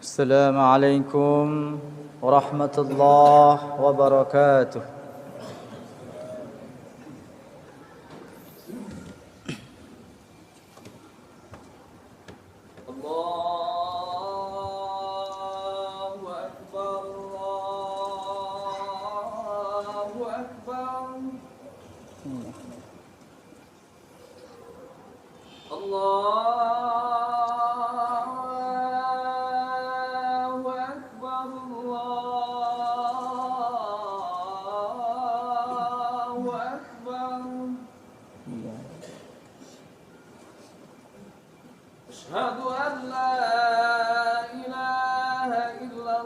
السلام عليكم ورحمة الله وبركاته. الله أكبر الله أكبر أشهد أن لا إله إلا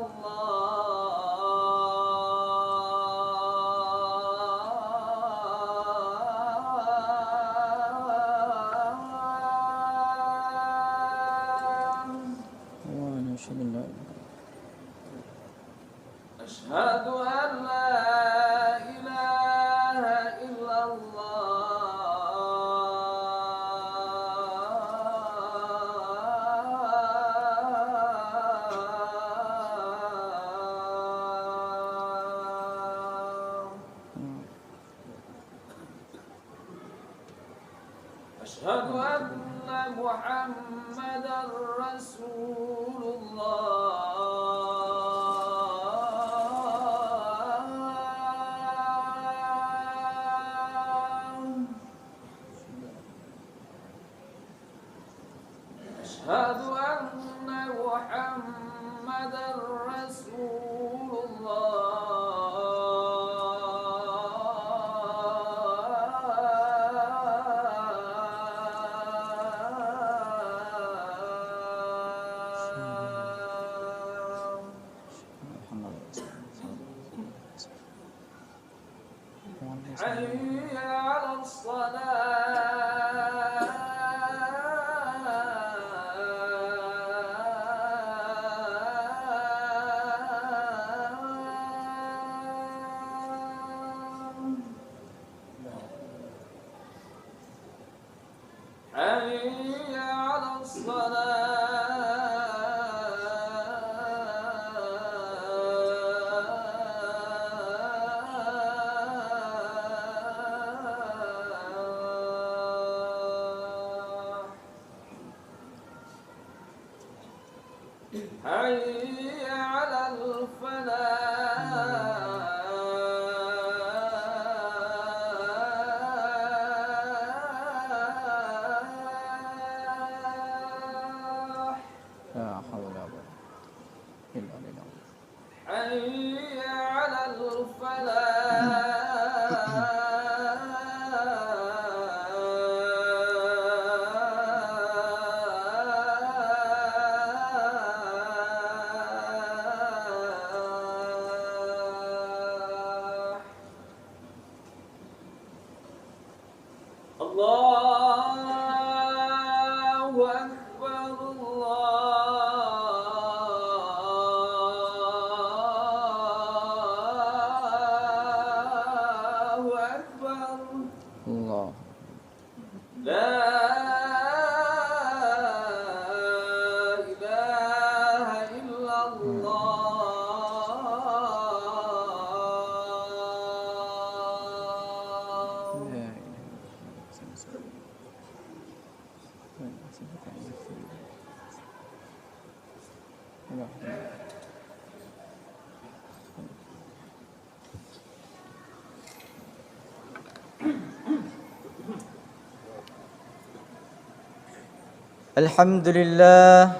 أشهد أن لا إله إلا أشهد أن محمدا رسول الله أشهد أن محمدا رسول حي على الصلاة حي على الصلاة حي على الفلاح لا حول ولا قوة إلا بالله. حي على الفلاح. الله أكبر الله أكبر الله لا إله إلا الله. لا إله إلا الله. الحمد لله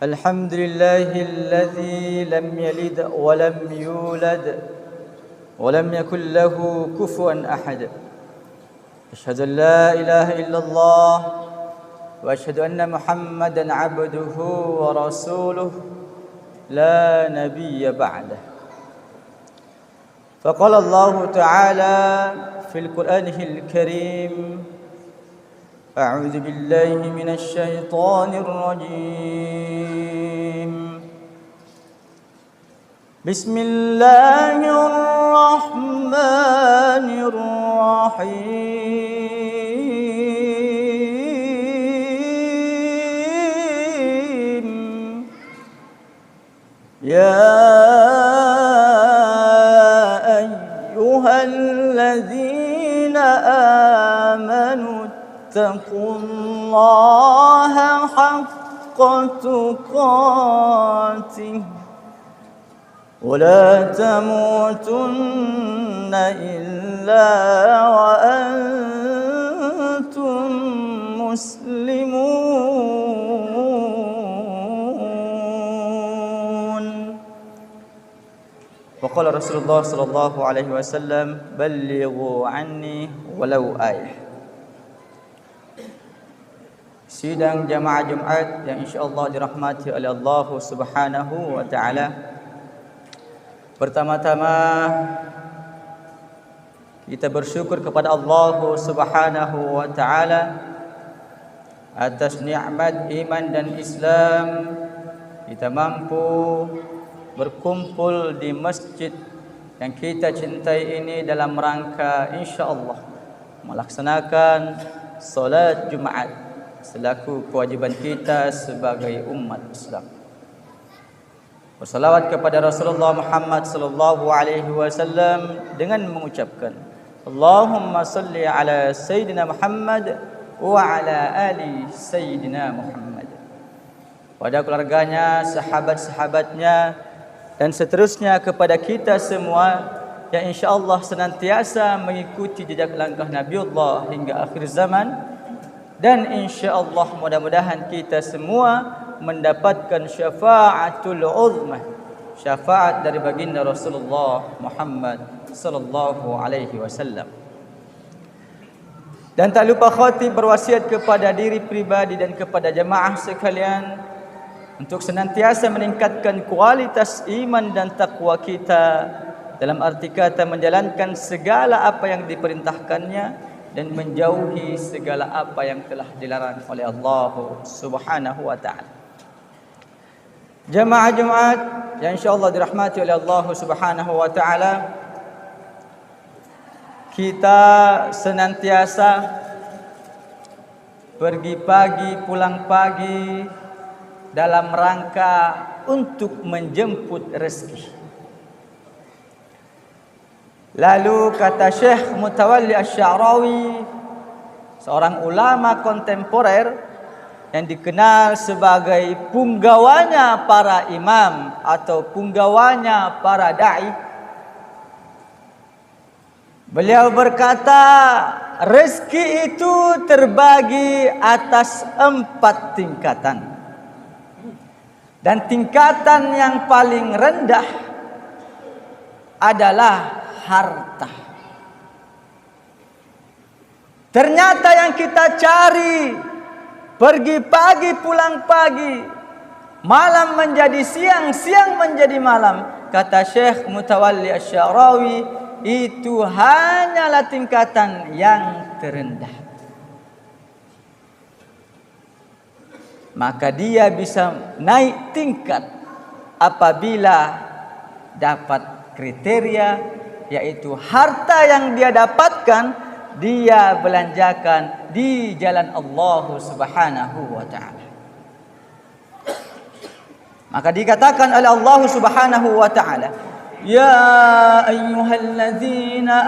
الحمد لله الذي لم يلد ولم يولد ولم يكن له كفوا أحد. أشهد أن لا إله إلا الله وأشهد أن محمدا عبده ورسوله لا نبي بعده. فقال الله تعالى في القرآن الكريم: أعوذ بالله من الشيطان الرجيم بسم الله الرحمن الرحيم يا أيها الذين آمنوا اتقوا الله حق تقاته ولا تموتن إلا وأنتم مسلمون. وقال رسول الله صلى الله عليه وسلم بلغوا عني ولو آية. Sidang jamaah Jumat yang insya-Allah dirahmati oleh Allah Subhanahu wa taala. Pertama-tama kita bersyukur kepada Allah Subhanahu wa taala atas nikmat iman dan Islam. Kita mampu berkumpul di masjid yang kita cintai ini dalam rangka insya-Allah melaksanakan salat Jumat selaku kewajiban kita sebagai umat Islam. Bersalawat kepada Rasulullah Muhammad sallallahu alaihi wasallam dengan mengucapkan Allahumma salli ala Sayyidina Muhammad wa ala ali Sayyidina Muhammad. Pada keluarganya, sahabat-sahabatnya dan seterusnya kepada kita semua yang insya-Allah senantiasa mengikuti jejak langkah Nabiullah hingga akhir zaman. Dan insya-Allah mudah-mudahan kita semua mendapatkan syafaatul uzmah, syafaat dari baginda Rasulullah Muhammad sallallahu alaihi wasallam. Dan tak lupa khatib berwasiat kepada diri pribadi dan kepada jemaah sekalian untuk senantiasa meningkatkan kualitas iman dan takwa kita, dalam arti kata menjalankan segala apa yang diperintahkannya dan menjauhi segala apa yang telah dilarang oleh Allah Subhanahu wa taala. Jamaah Jumat yang insyaallah dirahmati oleh Allah Subhanahu wa taala, kita senantiasa pergi pagi pulang pagi dalam rangka untuk menjemput rezeki. Lalu kata Syekh Mutawalli Asy-Sya'rawi, seorang ulama kontemporer yang dikenal sebagai punggawanya para imam atau punggawanya para dai. Beliau berkata, rezeki itu terbagi atas 4 tingkatan. Dan tingkatan yang paling rendah adalah harta. Ternyata yang kita cari pergi pagi pulang pagi, malam menjadi siang, siang menjadi malam. Kata Syekh Mutawalli Asy-Sya'rawi, itu hanyalah tingkatan yang terendah. Maka dia bisa naik tingkat apabila dapat kriteria, yaitu harta yang dia dapatkan dia belanjakan di jalan Allah Subhanahu wa taala. Maka dikatakan oleh Allah Subhanahu wa taala, ya ayyuhalladzina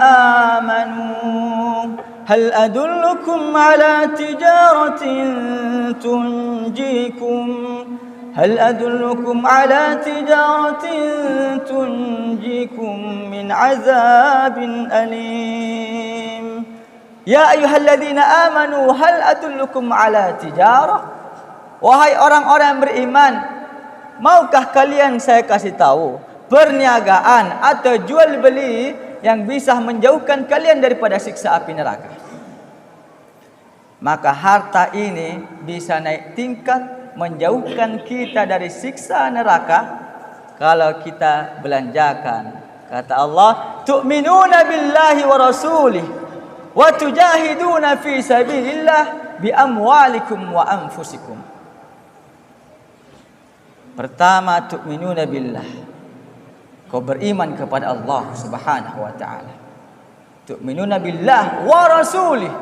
amanu hal adullukum ala tijaratin tunjikum هل أدلكم على تجارة تنجيكم من عذاب أليم يا أيها الذين آمنوا هل أدلكم على تجارة. Wahai orang-orang beriman, maukah kalian saya kasih tahu perniagaan atau jual beli yang bisa menjauhkan kalian daripada siksa api neraka? Maka harta ini bisa naik tingkat menjauhkan kita dari siksa neraka kalau kita belanjakan. Kata Allah, tu'minuna billahi wa rasulih wa tujahiduna fi sabilillah bi amwalikum wa anfusikum. Pertama, tu'minuna billah. Kau beriman kepada Allah Subhanahu wa taala. Tu'minuna billah wa rasulih.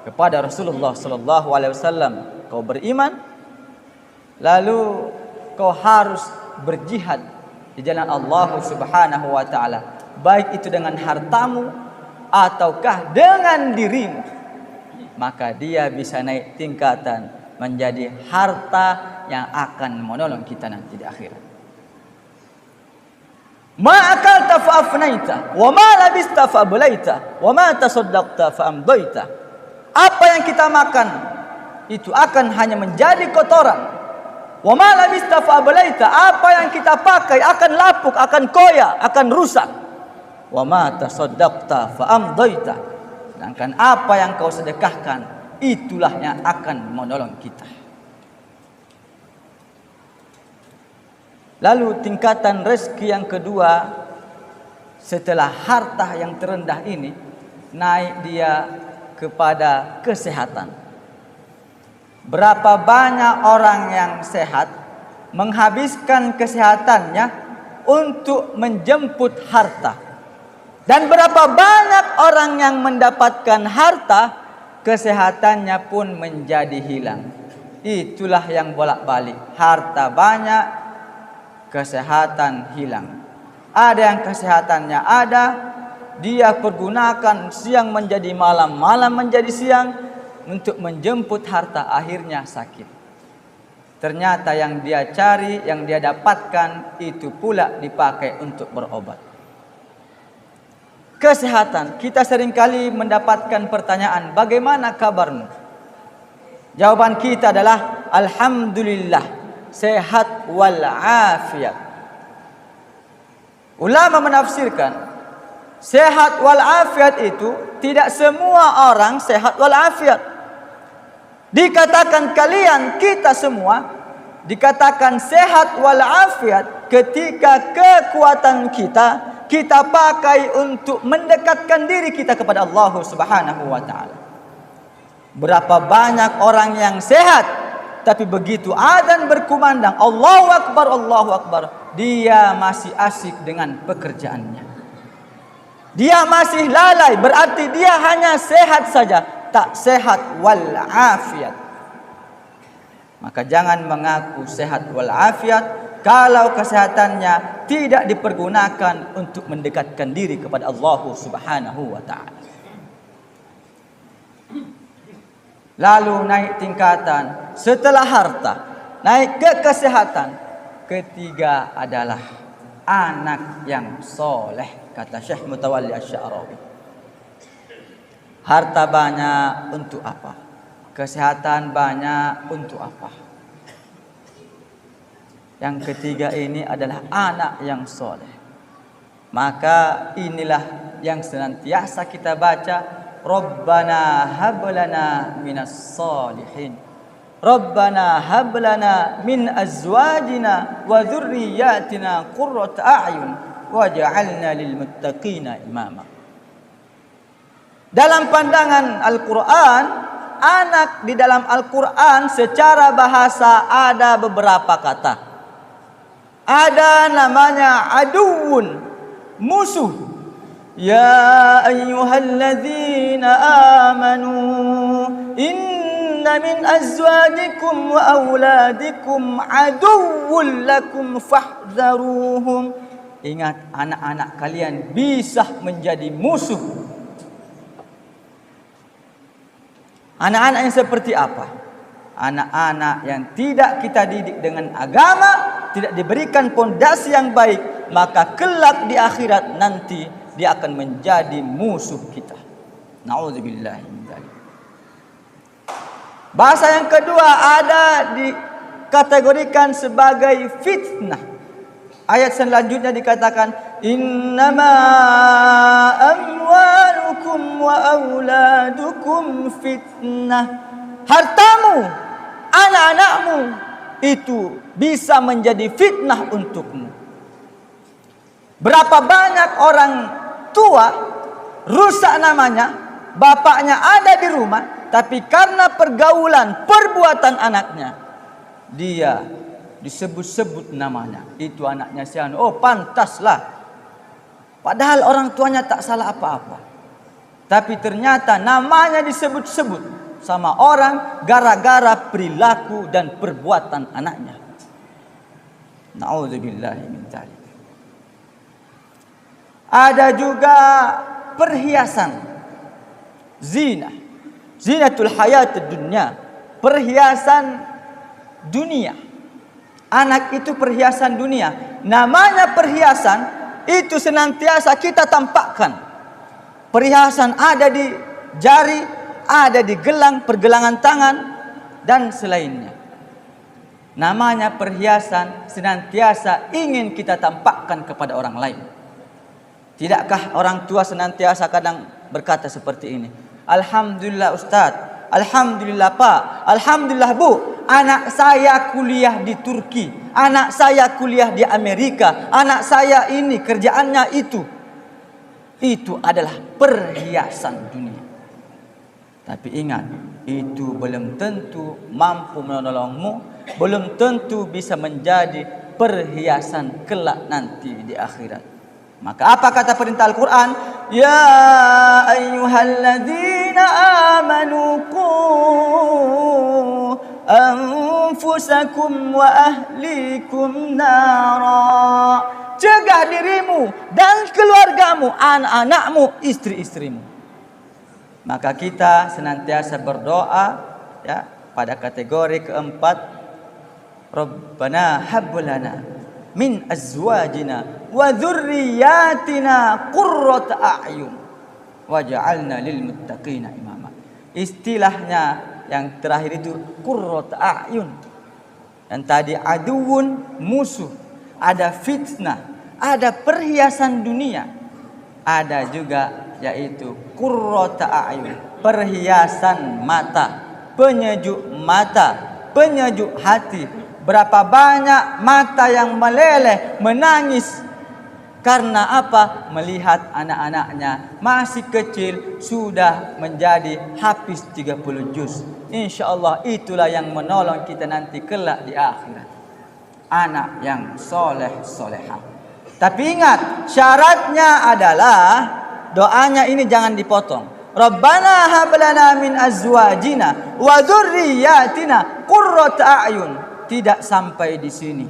Kepada Rasulullah sallallahu alaihi wasallam kau beriman, lalu kau harus berjihad di jalan Allah Subhanahu wa taala, baik itu dengan hartamu ataukah dengan dirimu. Maka dia bisa naik tingkatan menjadi harta yang akan menolong kita nanti di akhirat. Ma akalta fa afnaita wa ma labista fa ablaita wa ma tasaddaqta fa amdaita. Apa yang kita makan itu akan hanya menjadi kotoran. Wa ma labista fa ablaita, apa yang kita pakai akan lapuk, akan koyak, akan rusak. Wa ma tasaddaqta fa amdaita, sedangkan apa yang kau sedekahkan itulah yang akan menolong kita. Lalu tingkatan rezeki yang kedua setelah harta yang terendah ini, naik dia kepada kesehatan. Berapa banyak orang yang sehat menghabiskan kesehatannya untuk menjemput harta. Dan berapa banyak orang yang mendapatkan harta, kesehatannya pun menjadi hilang. Itulah yang bolak-balik. Harta banyak, kesehatan hilang. Ada yang kesehatannya ada, dia pergunakan siang menjadi malam, malam menjadi siang untuk menjemput harta, akhirnya sakit. Ternyata yang dia cari, yang dia dapatkan itu pula dipakai untuk berobat. Kesehatan, kita seringkali mendapatkan pertanyaan, bagaimana kabarmu? Jawaban kita adalah alhamdulillah, sehat wal afiat. Ulama menafsirkan sehat wal afiat itu tidak semua orang sehat wal afiat. Dikatakan kalian, kita semua dikatakan sehat wal afiat ketika kekuatan kita pakai untuk mendekatkan diri kita kepada Allah Subhanahu wa taala. Berapa banyak orang yang sehat tapi begitu adzan berkumandang Allahu Akbar, dia masih asyik dengan pekerjaannya. Dia masih lalai, berarti dia hanya sehat saja, tak sehat wal afiat. Maka jangan mengaku sehat wal afiat kalau kesehatannya tidak dipergunakan untuk mendekatkan diri kepada Allah Subhanahu wa taala. Lalu naik tingkatan setelah harta, naik ke kesehatan. Ketiga adalah anak yang soleh, kata Syekh Mutawalli Asy-Sya'rawi. Harta banyak untuk apa? Kesehatan banyak untuk apa? Yang ketiga ini adalah anak yang soleh. Maka inilah yang senantiasa kita baca, Rabbana hablana minas salihin, Rabbana hablana min azwajina wa dhurriyyatina qurrata a'yun waj'alna lil muttaqina imama. Dalam pandangan Al-Qur'an, anak di dalam Al-Qur'an secara bahasa ada beberapa kata. Ada namanya aduun, musuh. Ya ayyuhalladzina amanu inna min azwajikum wa auladikum aduwwun lakum fahdharuhum. Ingat, anak-anak kalian bisa menjadi musuh. Anak-anak yang seperti apa? Anak-anak yang tidak kita didik dengan agama, tidak diberikan pondasi yang baik, maka kelak di akhirat nanti dia akan menjadi musuh kita. Na'udzubillahi min dzalik. Bahasa yang kedua ada dikategorikan sebagai fitnah. Ayat selanjutnya dikatakan innama amwalukum wa auladukum fitnah. Hartamu, anak-anakmu itu bisa menjadi fitnah untukmu. Berapa banyak orang tua rusak namanya, bapaknya ada di rumah tapi karena pergaulan, perbuatan anaknya, dia disebut-sebut namanya. Itu anaknya si anu. Oh, pantaslah. Padahal orang tuanya tak salah apa-apa. Tapi ternyata namanya disebut-sebut sama orang gara-gara perilaku dan perbuatan anaknya. Na'udzubillahi min dzalik. Ada juga perhiasan zina, zinatul hayatid dunya, perhiasan dunia. Anak itu perhiasan dunia. Namanya perhiasan itu senantiasa kita tampakkan. Perhiasan ada di jari, ada di gelang, pergelangan tangan dan selainnya. Namanya perhiasan senantiasa ingin kita tampakkan kepada orang lain. Tidakkah orang tua senantiasa kadang berkata seperti ini? Alhamdulillah Ustaz, alhamdulillah Pak, alhamdulillah Bu, anak saya kuliah di Turki, anak saya kuliah di Amerika, anak saya ini kerjaannya itu. Itu adalah perhiasan dunia. Tapi ingat, itu belum tentu mampu menolongmu, belum tentu bisa menjadi perhiasan kelak nanti di akhirat. Maka apa kata perintah Al-Quran? Ya ayyuhalladzina amanu qu anfusakum wa ahlikum nara. Cegah dirimu dan keluargamu, anak-anakmu, istri-istrimu. Maka kita senantiasa berdoa ya pada kategori keempat, Rabbana hab lana min azwajina wa dzurriyyatina qurrata a'yun waj'alna lil muttaqina imama. Istilahnya yang terakhir itu qurrata a'yun. Dan tadi aduun, musuh, ada fitnah, ada perhiasan dunia, ada juga yaitu qurrata a'yun, perhiasan mata, penyejuk mata, penyejuk hati. Berapa banyak mata yang meleleh, menangis. Karena apa? Melihat anak-anaknya masih kecil, sudah menjadi hafiz 30 juz. InsyaAllah itulah yang menolong kita nanti kelak di akhirat. Anak yang soleh solehah. Tapi ingat, syaratnya adalah doanya ini jangan dipotong. Rabbana hab lana min azwajina wa dzurriyyatina qurrata a'yun. Tidak sampai di sini.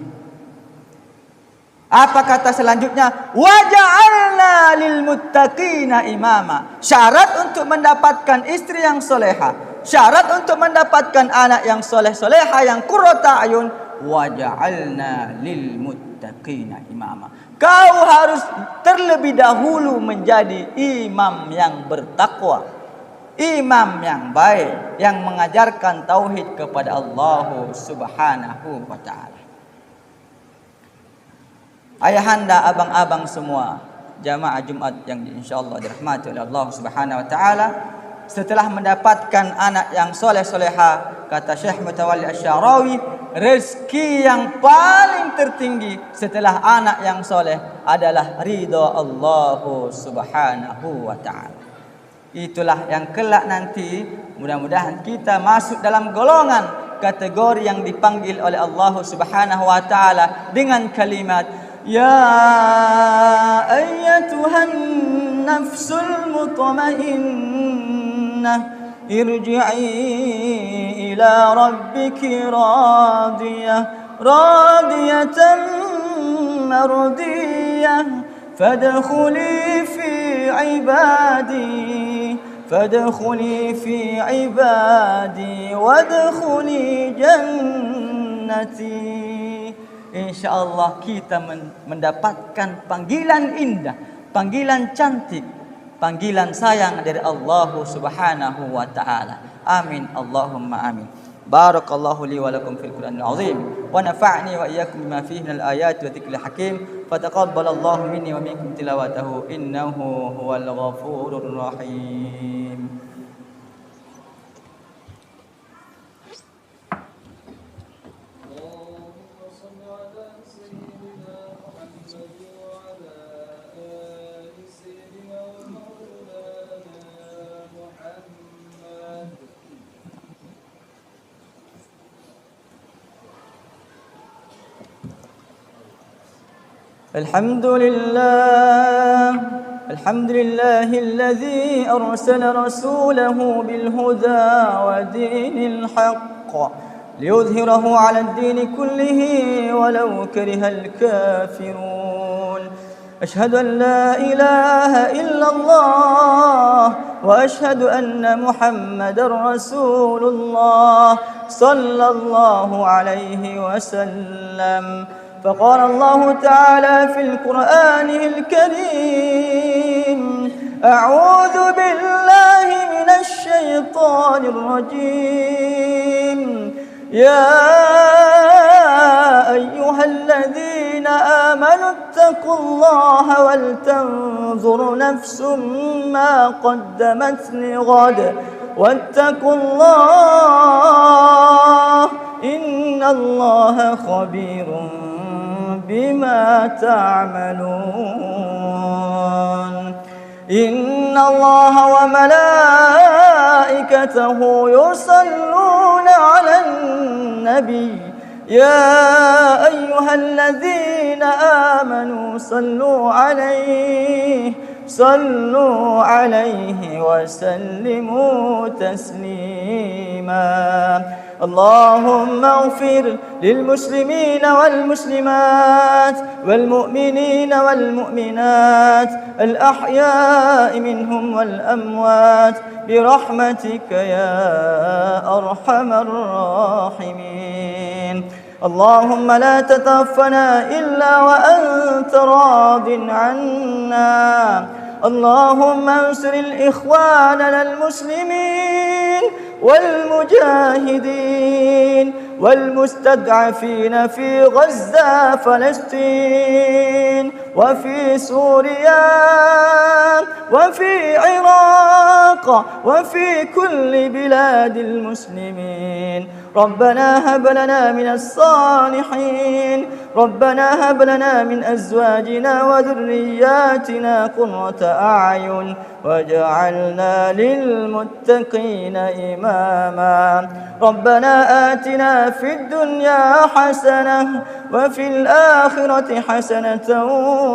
Apa kata selanjutnya? Waja'alna lil muttaqina imama. Syarat untuk mendapatkan istri yang soleha, syarat untuk mendapatkan anak yang soleh soleha, yang qurrata a'yun, waja'alna lil muttaqina imama. Kau harus terlebih dahulu menjadi imam yang bertakwa, imam yang baik, yang mengajarkan tauhid kepada Allah Subhanahu wa taala. Ayahanda, abang-abang semua, jamaah Jumat yang insyaallah dirahmati oleh Allah Subhanahu wa taala, setelah mendapatkan anak yang soleh soleha, kata Syekh Mutawalli Asy-Syarawi, rezeki yang paling tertinggi setelah anak yang soleh adalah ridha Allah Subhanahu wa taala. Itulah yang kelak nanti mudah-mudahan kita masuk dalam golongan kategori yang dipanggil oleh Allah Subhanahu wa taala dengan kalimat ya ayyatuhan nafsul mutmainnah irji'i ila rabbiki radiyatan mardiyah fadkhuli fi ibadi wadkhuli jannati. Insyaallah kita mendapatkan panggilan indah, panggilan cantik, panggilan sayang dari Allah Subhanahu wa taala. Amin Allahumma amin. Barakallahu li wa lakum fil Qur'anil azim wa nafa'ni wa iyyakum bima fihi minal ayati wa dzikril hakim. Fataqabbalallahu minni wa minkum tilawatahu innahu huwal ghafurur rahim. الحمد لله الذي أرسل رسوله بالهدى ودين الحق ليظهره على الدين كله ولو كره الكافرون. أشهد أن لا إله إلا الله وأشهد أن محمدا رسول الله صلى الله عليه وسلم. فقال الله تعالى في القرآن الكريم: أعوذ بالله من الشيطان الرجيم. يا أيها الذين آمنوا اتقوا الله ولتنظر نفس ما قدمت لغد واتقوا الله إن الله خبير بما تعملون. إن الله وملائكته يصلون على النبي يا أيها الذين آمنوا صلوا عليه وسلموا تسليما. اللهم اغفر للمسلمين والمسلمات والمؤمنين والمؤمنات الأحياء منهم والأموات برحمتك يا أرحم الراحمين. اللهم لا تتوفنا إلا وأنت راض عنا. اللهم انصر الإخواننا المسلمين والمجاهدين والمستضعفين في غزة فلسطين وفي سوريا وفي العراق وفي كل بلاد المسلمين. ربنا هب لنا من الصالحين. ربنا هب لنا من أزواجنا وذرياتنا قرة أعين واجعلنا للمتقين إماما. ربنا آتنا في الدنيا حسنة وفي الآخرة حسنة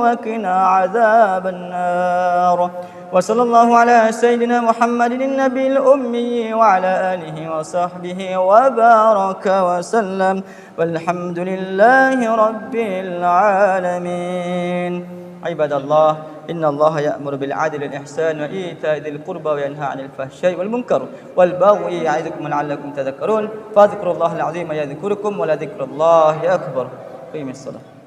وقنا عذاب النار. وصلى الله على سيدنا محمد النبي الأمي وعلى آله وصحبه وبارك وسلم والحمد لله رب العالمين. عباد الله، إن الله يأمر بالعدل والإحسان وإيتاء ذي القربى وينهى عن الفحشاء والمنكر والبغي يعظكم لعلكم تذكرون. فاذكروا الله العظيم يذكركم ولذكر الله أكبر. قيموا الصلاة.